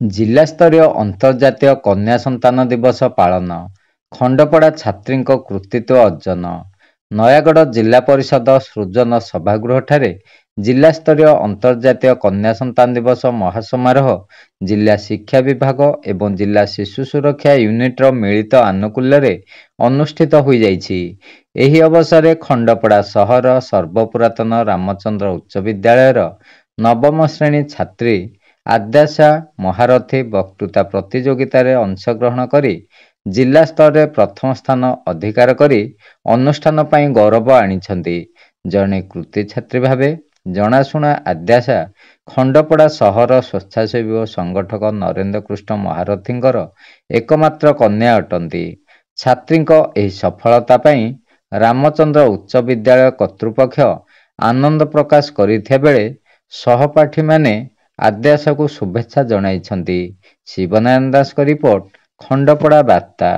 ଜିଲ୍ଲା ସ୍ତରୀୟ ଅନ୍ତର୍ଜାତୀୟ କନ୍ୟା ସନ୍ତାନ ଦିବସ ପାଳନ, ଖଣ୍ଡପଡ଼ା ଛାତ୍ରୀଙ୍କ କୃତିତ୍ୱ ଅର୍ଜନ। ନୟାଗଡ଼ ଜିଲ୍ଲା ପରିଷଦ ସୃଜନ ସଭାଗୃହଠାରେ ଜିଲ୍ଲା ସ୍ତରୀୟ ଅନ୍ତର୍ଜାତୀୟ କନ୍ୟା ସନ୍ତାନ ଦିବସ ମହାସମାରୋହ ଜିଲ୍ଲା ଶିକ୍ଷା ବିଭାଗ ଏବଂ ଜିଲ୍ଲା ଶିଶୁ ସୁରକ୍ଷା ୟୁନିଟ୍ର ମିଳିତ ଆନୁକୂଲ୍ୟରେ ଅନୁଷ୍ଠିତ ହୋଇଯାଇଛି। ଏହି ଅବସରରେ ଖଣ୍ଡପଡ଼ା ସହର ସର୍ବପୁରାତନ ରାମଚନ୍ଦ୍ର ଉଚ୍ଚ ବିଦ୍ୟାଳୟର ନବମ ଶ୍ରେଣୀ ଛାତ୍ରୀ ଆଦ୍ୟାଶା ମହାରଥୀ ବକ୍ତୃତା ପ୍ରତିଯୋଗିତାରେ ଅଂଶଗ୍ରହଣ କରି ଜିଲ୍ଲା ସ୍ତରରେ ପ୍ରଥମ ସ୍ଥାନ ଅଧିକାର କରି ଅନୁଷ୍ଠାନ ପାଇଁ ଗୌରବ ଆଣିଛନ୍ତି। ଜଣେ କୃତି ଛାତ୍ରୀ ଭାବେ ଜଣାଶୁଣା ଆଦ୍ୟାଶା ଖଣ୍ଡପଡ଼ା ସହର ସ୍ୱେଚ୍ଛାସେବୀ ଓ ସଂଗଠକ ନରେନ୍ଦ୍ର କୃଷ୍ଣ ମହାରଥୀଙ୍କର ଏକମାତ୍ର କନ୍ୟା ଅଟନ୍ତି। ଛାତ୍ରୀଙ୍କ ଏହି ସଫଳତା ପାଇଁ ରାମଚନ୍ଦ୍ର ଉଚ୍ଚ ବିଦ୍ୟାଳୟ କର୍ତ୍ତୃପକ୍ଷ ଆନନ୍ଦ ପ୍ରକାଶ କରିଥିବା ବେଳେ ସହପାଠୀମାନେ ଆଦ୍ୟାଶାକୁ ଶୁଭେଚ୍ଛା ଜଣାଇଛନ୍ତି। ଶିବନାରାୟଣ ଦାସଙ୍କ ରିପୋର୍ଟ, ଖଣ୍ଡପଡ଼ା ବାର୍ତ୍ତା।